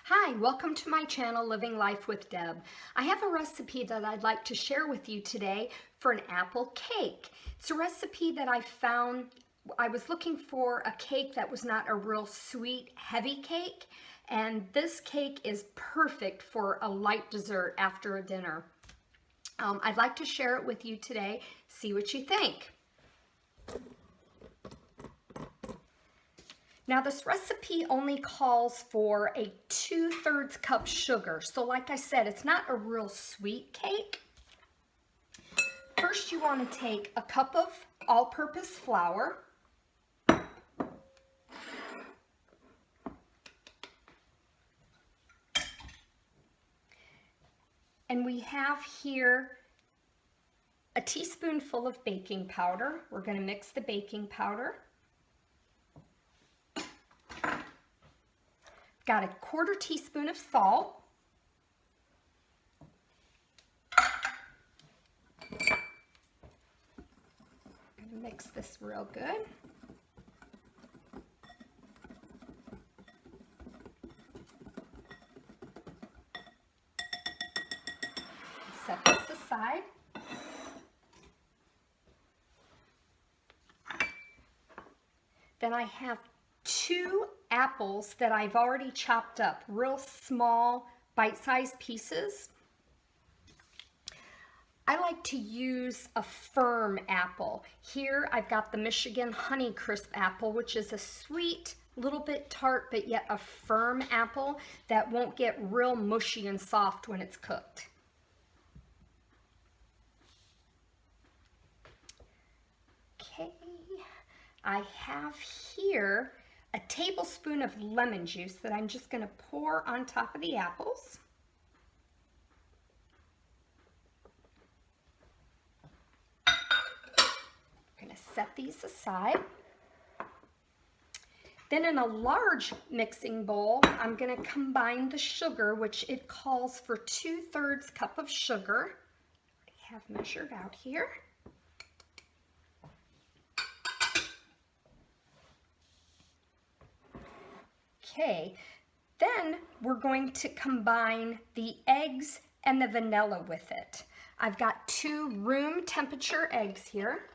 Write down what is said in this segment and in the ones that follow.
Hi, welcome to my channel, Living Life with Deb. I have a recipe that I'd like to share with you today for an apple cake. It's a recipe that I found. I was looking for a cake that was not a real sweet, heavy cake, and this cake is perfect for a light dessert after a dinner. I'd like to share it with you today. See what you think. Now this recipe only calls for a 2/3 cup sugar. So like I said, it's not a real sweet cake. First you want to take a cup of all-purpose flour. And we have here a teaspoonful of baking powder. We're going to mix the baking powder. Got a 1/4 teaspoon of salt. I'm gonna mix this real good. Set this aside. Then I have 2 apples that I've already chopped up, real small bite-sized pieces. I like to use a firm apple. Here I've got the Michigan Honeycrisp apple, which is a sweet, little bit tart, but yet a firm apple that won't get real mushy and soft when it's cooked. Okay, I have here a tablespoon of lemon juice that I'm just going to pour on top of the apples. I'm going to set these aside. Then in a large mixing bowl, I'm going to combine the sugar, which it calls for 2/3 cup of sugar. I have measured out here. Okay, then we're going to combine the eggs and the vanilla with it. I've got 2 room temperature eggs here.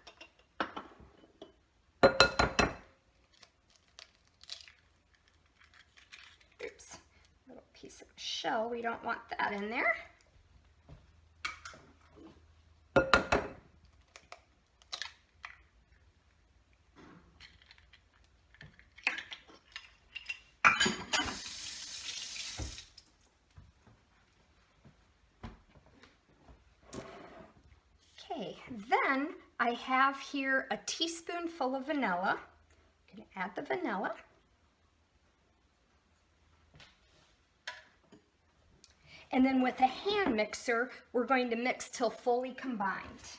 Oops, little piece of shell, we don't want that in there. Okay, then I have here a teaspoonful of vanilla. I'm going to add the vanilla. And then with a hand mixer, we're going to mix till fully combined.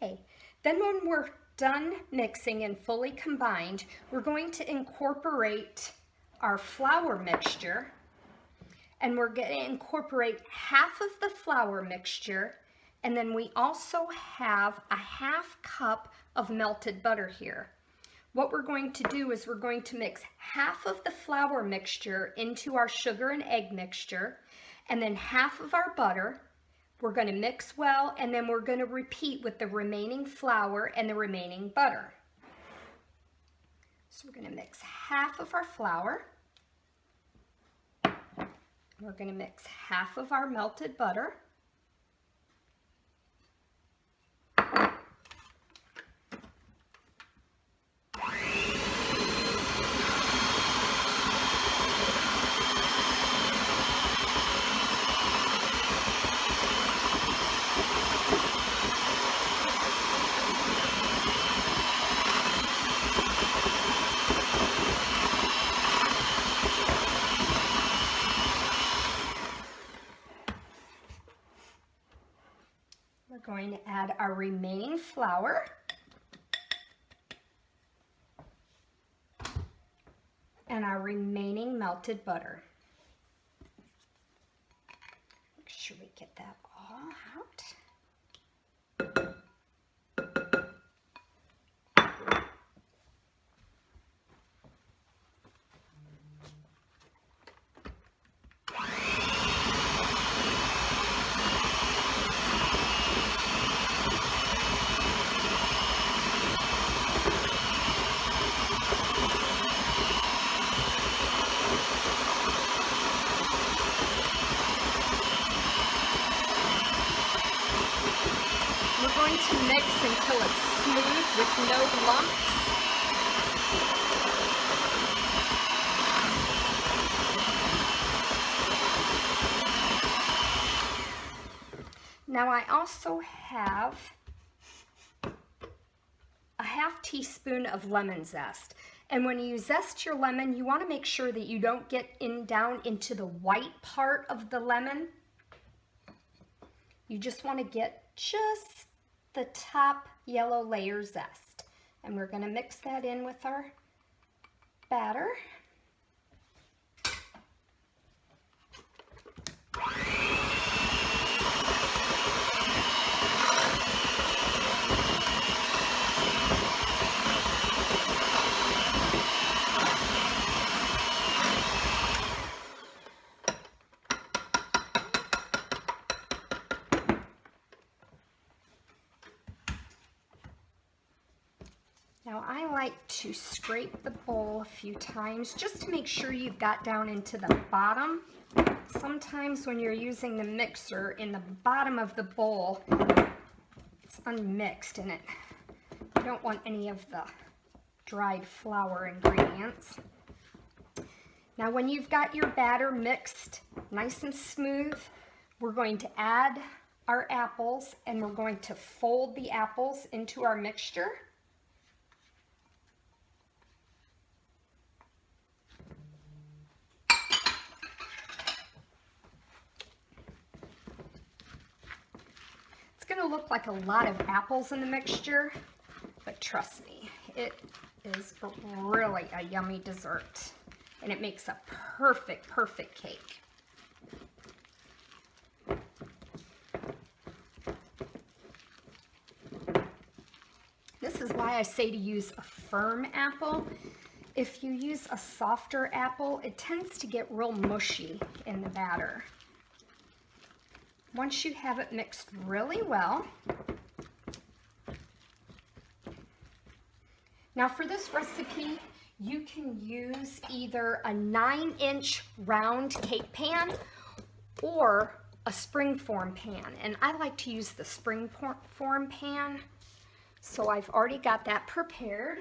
Okay, then when we're done mixing and fully combined, we're going to incorporate our flour mixture, and we're going to incorporate half of the flour mixture, and then we also have a 1/2 cup of melted butter here. What we're going to do is we're going to mix half of the flour mixture into our sugar and egg mixture, and then half of our butter. We're going to mix well, and then we're going to repeat with the remaining flour and the remaining butter. So we're going to mix half of our flour. We're going to mix half of our melted butter. Going to add our remaining flour. And our remaining melted butter. Make sure we get that all out. We're going to mix until it's smooth with no lumps. Now I also have a half teaspoon of lemon zest. And when you zest your lemon, you want to make sure that you don't get down into the white part of the lemon. You just want to get just the top yellow layer zest. And we're going to mix that in with our batter. Now I like to scrape the bowl a few times just to make sure you've got down into the bottom. Sometimes when you're using the mixer in the bottom of the bowl, it's unmixed and you don't want any of the dried flour ingredients. Now when you've got your batter mixed nice and smooth, we're going to add our apples and we're going to fold the apples into our mixture. It's going to look like a lot of apples in the mixture, but trust me, it is really a yummy dessert, and it makes a perfect cake. This is why I say to use a firm apple. If you use a softer apple, it tends to get real mushy in the batter. Once you have it mixed really well, now for this recipe, you can use either a 9-inch round cake pan or a springform pan. And I like to use the springform pan. So I've already got that prepared.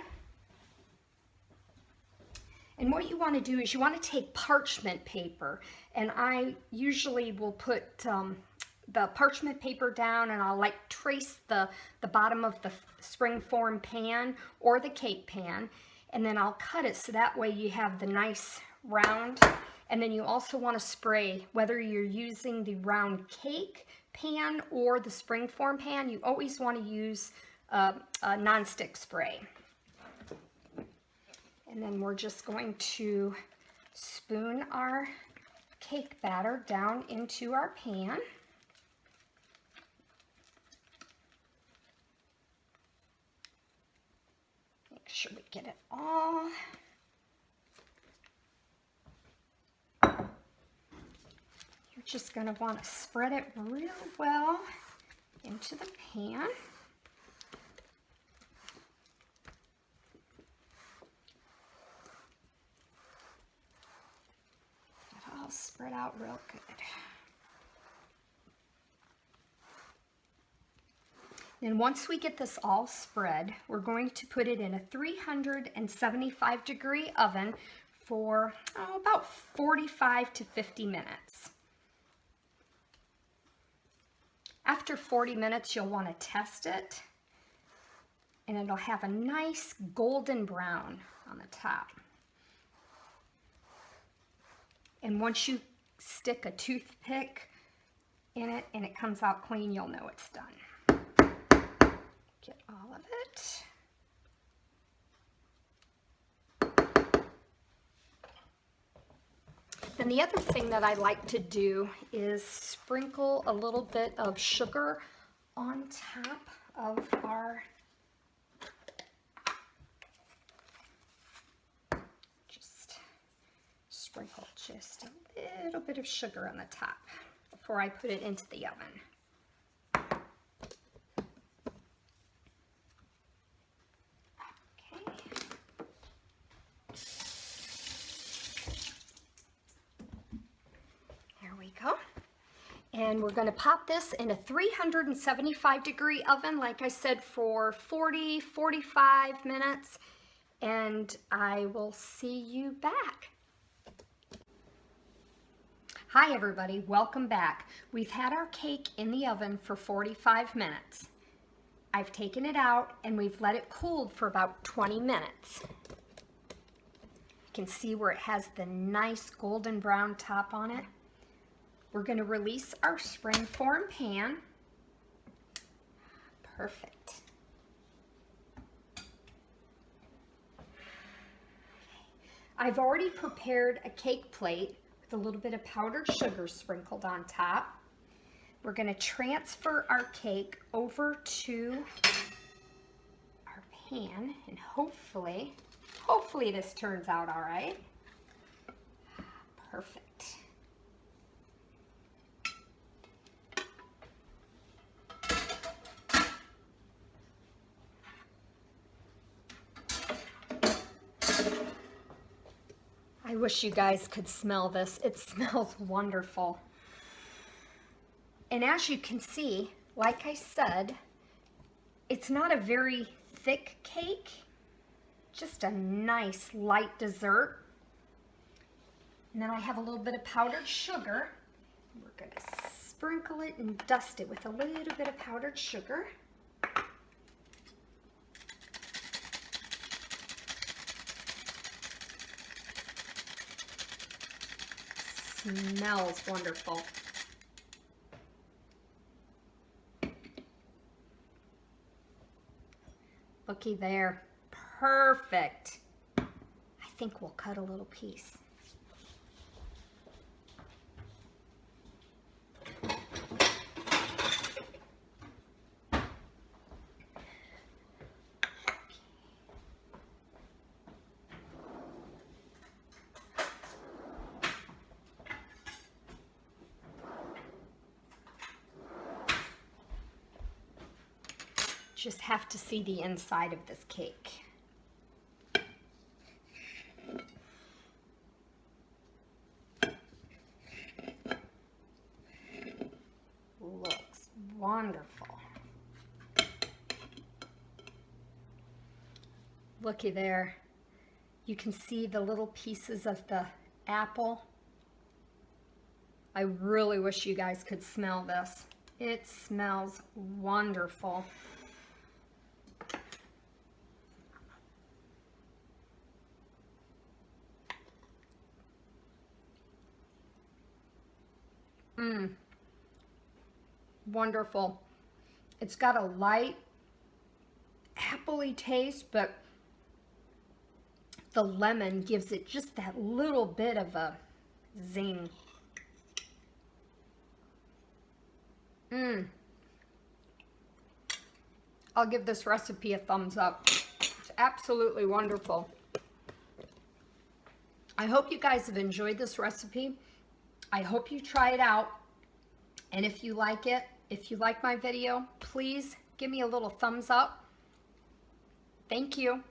And what you want to do is you want to take parchment paper, and I usually will put the parchment paper down and I'll like trace the bottom of the springform pan or the cake pan, and then I'll cut it so that way you have the nice round. And then you also want to spray, whether you're using the round cake pan or the springform pan, you always want to use a nonstick spray. And then we're just going to spoon our cake batter down into our pan. Make sure we get it all. You're just going to want to spread it real well into the pan. All spread out real good. And once we get this all spread, we're going to put it in a 375-degree oven for about 45 to 50 minutes. After 40 minutes, you'll want to test it, and it'll have a nice golden brown on the top. And once you stick a toothpick in it and it comes out clean, you'll know it's done. Get all of it. Then the other thing that I like to do is sprinkle a little bit of sugar on top of our sprinkle just a little bit of sugar on the top before I put it into the oven. Okay. There we go. And we're going to pop this in a 375-degree oven, like I said, for 40-45 minutes. And I will see you back. Hi everybody, welcome back. We've had our cake in the oven for 45 minutes. I've taken it out and we've let it cool for about 20 minutes. You can see where it has the nice golden brown top on it. We're going to release our springform pan. Perfect. I've already prepared a cake plate with a little bit of powdered sugar sprinkled on top. We're going to transfer our cake over to our pan, and hopefully this turns out all right. Perfect. I wish you guys could smell this. It smells wonderful. And as you can see, like I said, it's not a very thick cake, just a nice light dessert. And then I have a little bit of powdered sugar. We're going to sprinkle it and dust it with a little bit of powdered sugar. Smells wonderful. Looky there. Perfect. I think we'll cut a little piece. Just have to see the inside of this cake. Looks wonderful. Looky there. You can see the little pieces of the apple. I really wish you guys could smell this. It smells wonderful. Wonderful. It's got a light, appley taste, but the lemon gives it just that little bit of a zing. I'll give this recipe a thumbs up. It's absolutely wonderful. I hope you guys have enjoyed this recipe. I hope you try it out. And if you like it, if you like my video, please give me a little thumbs up. Thank you.